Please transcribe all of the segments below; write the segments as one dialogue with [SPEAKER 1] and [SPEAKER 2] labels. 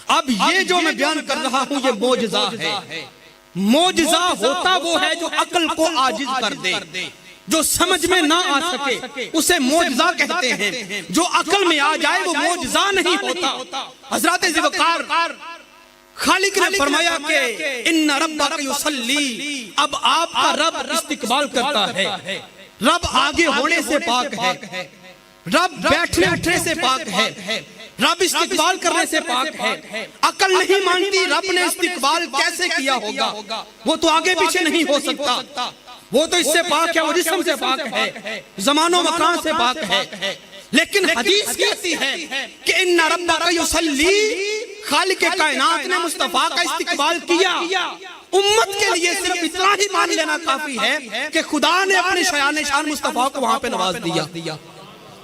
[SPEAKER 1] اب یہ جو میں بیان کر رہا ہوں یہ معجزہ ہے. معجزہ ہوتا وہ ہے جو عقل کو عاجز کر دے, جو سمجھ میں نہ آ سکے اسے معجزہ کہتے ہیں. جو عقل میں آ جائے وہ معجزہ نہیں ہوتا. حضرت ذوالفقار خالق نے فرمایا کہ ان ربک یصلی, اب آپ کا رب استقبال کرتا ہے, رب آگے ہونے سے پاک ہے, رب بیٹھنے اٹھنے سے پاک ہے, رب استقبال کرنے سے پاک ہے. عقل نہیں مانتی رب نے استقبال کیسے کیا ہوگا, وہ تو آگے پیچھے نہیں ہو سکتا, وہ تو اس سے پاک ہے, وہ جسم سے پاک ہے, زمان و مکان سے پاک ہے. لیکن حدیث کہتی ہے کہ ان ربک یصلی, خالق کائنات نے مصطفیٰ کا استقبال کیا. امت کے لیے صرف اتنا ہی مان لینا کافی ہے کہ خدا نے اپنے شایان شان مصطفیٰ کو وہاں پہ نواز دیا.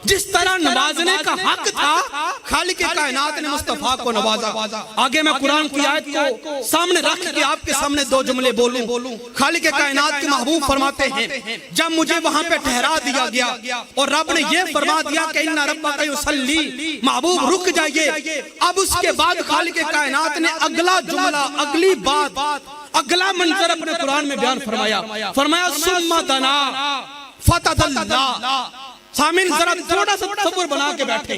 [SPEAKER 1] جس طرح نوازنے کا حق تھا خالق کائنات نے مصطفیٰ کو نوازا. آگے میں قرآن کی آیت کو سامنے رکھ کے آپ کے سامنے دو جملے بولوں. خالق کائنات کے محبوب فرماتے ہیں جب مجھے وہاں پہ ٹھہرا دیا گیا اور رب نے یہ فرما دیا کہ ان ربک یصلی, محبوب رک جائیے. اب اس کے بعد خالق کائنات نے اگلا جملہ, اگلی بات, اگلا منظر اپنے قرآن میں بیان فرمایا ثم دنا فتدلی. سامن ذرا تھوڑا سا تصور بنا کے بیٹھے,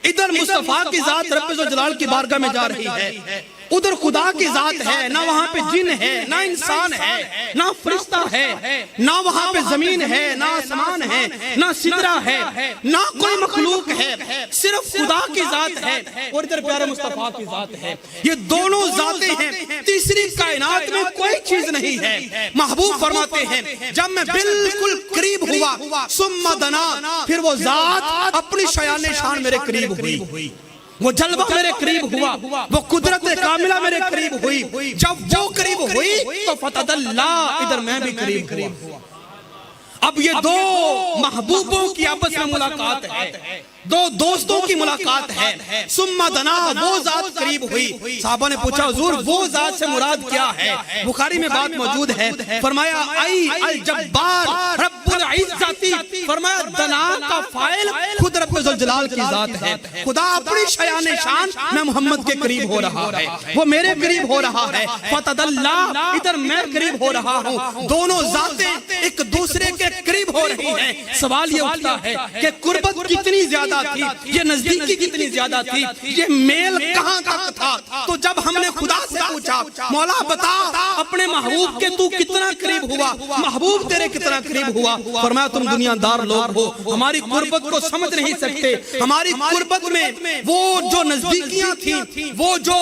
[SPEAKER 1] ادھر مصطفیٰ کی ذات رب ذوالجلال کی بارگاہ میں جا رہی ہے, ادھر خدا کی ذات ہے, نہ وہاں پہ جن ہے, نہ انسان ہے, نہ فرشتہ ہے, نہ وہاں پہ زمین ہے, نہ آسمان ہے, نہ سدرہ ہے, نہ کوئی مخلوق ہے, صرف خدا کی ذات ہے اور ادھر پیارے مصطفیٰ کی ذات ہے. یہ دونوں ذاتیں ہیں, تیسری کائنات میں کوئی چیز نہیں ہے. محبوب فرماتے ہیں جب میں بالکل قریب ہوا ثم دنا, پھر وہ ذات اپنی شایان شان میرے قریب ہوئی, وہ جلوہ میرے قریب ہوا, وہ قدرت کاملہ میرے قریب ہوئی. جب وہ قریب ہوئی تو فتدلی, ادھر میں بھی قریب ہوا. اب یہ دو محبوبوں کی آپس میں ملاقات ہے, دو دوستوں کی ملاقات ہے. ثم دنا, وہ ذات قریب ہوئی. صحابہ نے پوچھا حضور وہ ذات سے مراد کیا ہے؟ بخاری میں بات موجود ہے. فرمایا ای الجبار رب العزتی, فرمایا دنا کا فاعل خود رب ذوالجلال کی ذات ہے. خدا اپنی شایان شان میں محمد کے قریب ہو رہا ہے, وہ میرے قریب ہو رہا ہے. فتدلی, ادھر میں قریب ہو رہا ہوں. دونوں ذاتیں ایک دوسرے کے قریب ہو رہی ہیں. سوال یہ اٹھتا ہے کہ قربت کتنی زیادہ تھی, یہ نزدیکی کتنی زیادہ تھی, یہ میل کہاں تک تھا؟ تو جب ہم نے خدا سے پوچھا مولا بتا اپنے محبوب کے تو کتنا قریب ہوا, محبوب تیرے کتنا قریب ہوا؟ فرمایا تم دنیا دار لوگ ہو, ہماری قربت کو سمجھ نہیں سکتے. ہماری قربت میں وہ جو نزدیکیاں تھیں, وہ جو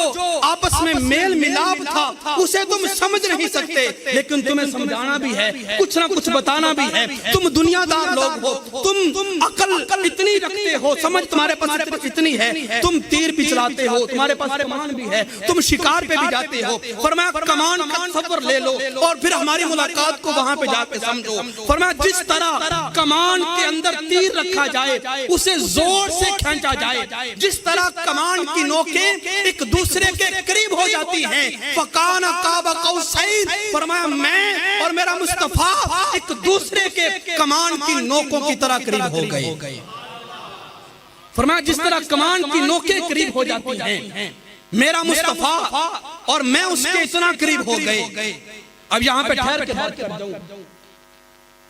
[SPEAKER 1] آپس میں میل ملاپ تھا, اسے تم سمجھ نہیں سکتے. لیکن تمہیں سمجھانا بھی ہے, کچھ نہ کچھ بتانا بھی ہے. تم دنیا دار لوگ ہو, تم عقل اتنی رکھتے ہو, سمجھ تمہارے پاس اتنی ہے, تم تیر بھی چلاتے ہو, تمہارے پاس کمان بھی ہے, تم شکار پہ بھی جاتے ہو. فرمایا کمان کا تصور لے لو اور پھر ہماری ملاقات کو وہاں پہ جا کے سمجھو. فرمایا جس طرح کمان کے اندر تیر رکھا جائے اسے زور سے کھینچا جائے, جس طرح کمان کی نوکیں ایک دوسرے کے قریب ہو جاتی ہیں. فکان قاب قوسین, فرمایا میں اور میرا مصطفیٰ ایک دوسرے کے کمان کی نوکوں کی طرح قریب ہو گئے. فرمایا جس طرح کمان کی نوکیں قریب ہو جاتی ہیں, میرا مصطفیٰ اور میں اس کے اتنا قریب ہو گئے. اب یہاں پہ ٹھہر کے بات کر جاؤں,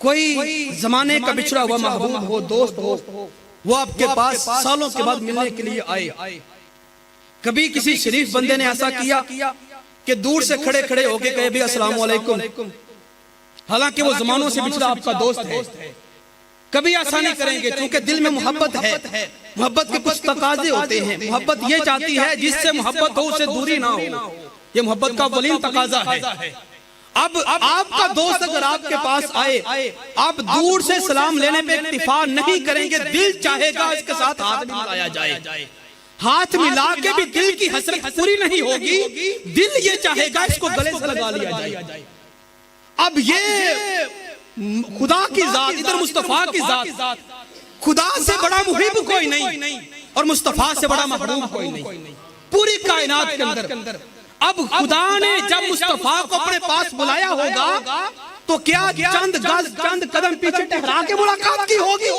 [SPEAKER 1] کوئی زمانے کا بچھڑا ہوا محبوب ہو, دوست ہو, وہ آپ کے پاس سالوں کے بعد ملنے کے لیے آئے. کبھی کسی شریف بندے نے ایسا کیا کہ دور سے کھڑے کھڑے ہو کے کہے بھی السلام علیکم, حالانکہ وہ زمانوں سے بچھڑا آپ کا دوست ہے. کبھی ایسا نہیں کریں گے کیونکہ دل میں محبت ہے. محبت کے کچھ تقاضے ہوتے ہیں. محبت یہ چاہتی ہے جس سے محبت ہو اسے دوری نہ ہو, یہ محبت کا اولین تقاضا ہے. اب آپ کا دوست اگر آپ کے پاس آئے, آپ دور سے سلام لینے پہ اکتفا نہیں کریں گے, دل چاہے گا اس کے ساتھ ہاتھ بھی ملایا جائے. ہاتھ ملا کے بھی دل کی حسرت پوری نہیں ہوگی, دل یہ چاہے گا اس کو گلے سے لگا لیا جائے. اب یہ خدا کی ذات, ادھر مصطفیٰ کی ذات, خدا سے بڑا محب کوئی نہیں اور مصطفیٰ سے بڑا محبوب کوئی نہیں پوری کائنات کے اندر. اب خدا نے جب مصطفیٰ کو اپنے پاس بلایا ہوگا تو کیا چند گز چند قدم پیچھے ٹہرا کے ملاقات کی ہوگی؟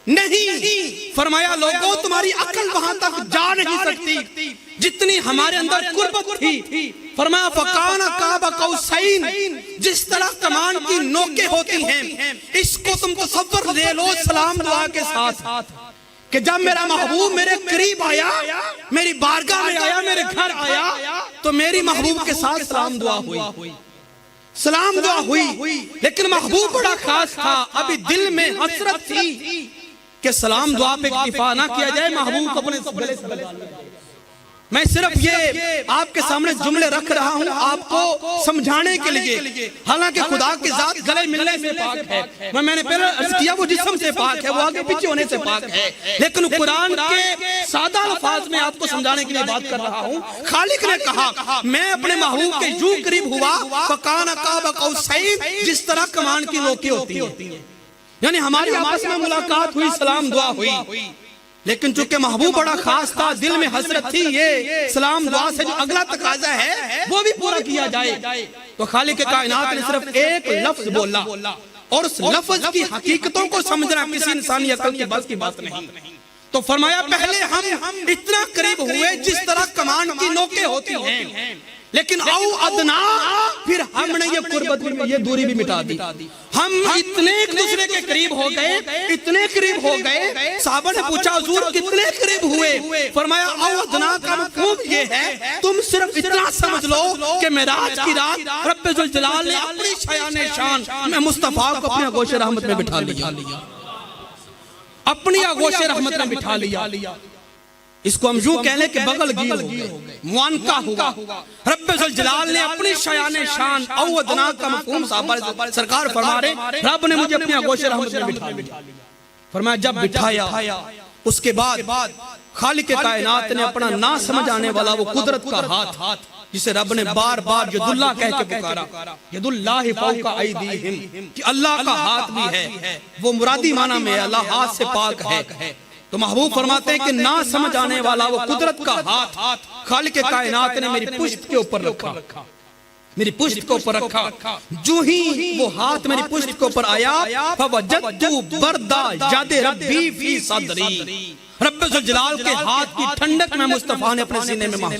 [SPEAKER 1] نہیں، فرمایا لوگوں تمہاری عقل وہاں تک جا نہیں سکتی جتنی ہمارے اندر قربت تھی۔ فرمایا فَكَانَ قَابَ قَوْسَيْنِ، جس طرح کمان کی نوکیں ہوتی ہیں، اس کو تم تصور لے لو سلام دعا کے ساتھ، کہ جب میرا محبوب میرے قریب آیا، میری بارگاہ میں آیا، میرے گھر آیا، تو میری محبوب کے ساتھ سلام دعا ہوئی، سلام دعا ہوئی، لیکن محبوب بڑا خاص تھا، ابھی دل میں حسرت تھی کہ سلام دعا پہ اکتفا نہ کیا جائے، محبوب کو اپنے گلے سے لگا لیا جائے۔ میں صرف یہ آپ کے سامنے جملے رکھ رہا ہوں آپ کو سمجھانے کے لیے، حالانکہ خدا کی ذات گلے ملنے سے پاک ہے، میں نے پہلے عرض کیا وہ جسم سے پاک ہے، وہ آگے پیچھے ہونے سے پاک ہے، لیکن قرآن کے سادہ الفاظ میں آپ کو سمجھانے کے لیے بات کر رہا ہوں۔ خالق نے کہا میں اپنے محبوب کے یوں قریب ہوا فَكَانَ قَابَ قَوْسَيْنِ، جس طرح کمان کی نوکیں ہوتی ہیں، یعنی ہماری آپس میں ملاقات ہوئی، سلام دعا ہوئی، لیکن چونکہ محبوب بڑا خاص تھا، دل میں حسرت تھی یہ سلام دعا سے جو اگلا تقاضا ہے وہ بھی پورا کیا جائے، تو خالق کائنات نے صرف ایک لفظ بولا، اور اس لفظ کی حقیقتوں کو سمجھنا کسی انسانی عقل کے بس کی بات نہیں، تو فرمایا پہلے ہم اتنا قریب ہوئے جس طرح کمان کی نوکیں ہوتی ہیں، لیکن او ادنا، پھر ہم نے یہ قربت یہ دوری بھی مٹا دی، ہم اتنے ایک دوسرے کے قریب ہو گئے، اتنے قریب ہو گئے، صحابہ نے پوچھا حضور کتنے قریب ہوئے؟ فرمایا او ادنا کا مفہوم یہ ہے تم صرف اتنا سمجھ لو کہ معراج کی رات رب ذوالجلال نے اپنی شایان شان میں مصطفیٰ کو اپنے آغوش رحمت میں بٹھا لیا، اپنی آغوش رحمت میں بٹھا لیا، اس کو ہم یوں کہہ لیں کہ بغل گیر ہو گئے، معانقہ ہوا، رب ذوالجلال نے اپنی شایان شان او ادنا کا مفہوم صحابہ سرکار فرما رہے رب نے مجھے اپنی آغوش رحمت میں بٹھا لیا، فرمایا جب بٹھایا اس کے بعد خالق کائنات نے اپنا نہ سمجھ آنے والا وہ قدرت کا ہاتھ جسے رب نے بار بار ید اللہ کہہ کے پکارا، ید اللہ فوق ایدیہم، کہ اللہ کا ہاتھ بھی ہے، وہ مرادی معنی میں اللہ ہاتھ سے پاک ہے، تو محبوب فرماتے ہیں کہ نہ سمجھ آنے والا وہ قدرت کا ہاتھ خالق کائنات نے میری پشت کے اوپر رکھا، میری پشت کے اوپر رکھا، جو ہی وہ ہاتھ میری پشت کے اوپر آیا فوجدت بردا یاد ربی فی صدری، رب ذوالجلال کے ہاتھ کی ٹھنڈک میں مصطفیٰ نے اپنے سینے میں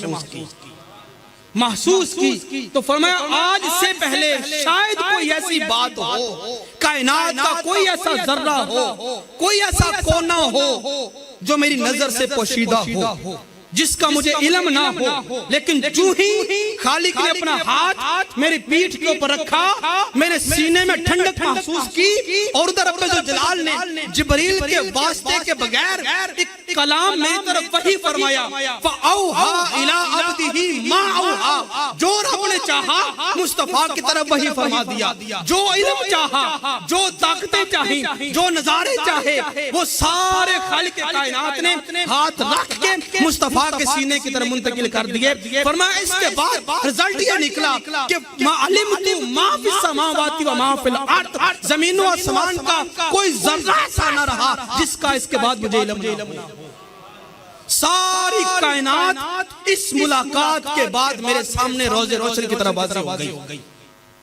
[SPEAKER 1] محسوس کی، تو فرمایا آج سے پہلے شاید کوئی ایسی بات ہو، کائنات کا کوئی ایسا ذرہ ہو، کوئی ایسا کونا ہو جو میری نظر سے پوشیدہ ہو، جس کا مجھے علم نہ ہو، لیکن جو ہی خالق نے اپنا ہاتھ میری پیٹھ کے اوپر رکھا، میں نے سینے میں ٹھنڈک محسوس کی، اور ادھر رب ذوالجلال نے جبریل کے واسطے کے بغیر ایک کلام میری طرف وحی فرمایا، فَأَوْحَا إِلَىٰ عَبْدِهِ مَا أَوْحَا، جو رب نے چاہا مصطفیٰ کی طرف وحی فرما دیا، جو علم چاہا، جو طاقتیں چاہیں، جو نظارے چاہے، وہ سارے خالق کائنات نے ہاتھ رکھ کے مصطفیٰ کے سینے کی طرف منتقل کر دیے۔ فرمایا اس کے بعد رزلٹ یہ نکلا کہ ما علمت ما فی السماوات و ما فی الارض، زمین و آسمان کا کوئی ذرہ ایسا نہ رہا جس کا اس کے بعد مجھے علم نہ ہو۔ ساری کائنات اس ملاقات کے بعد میرے سامنے روز روشن کی طرح واضح ہو گئی۔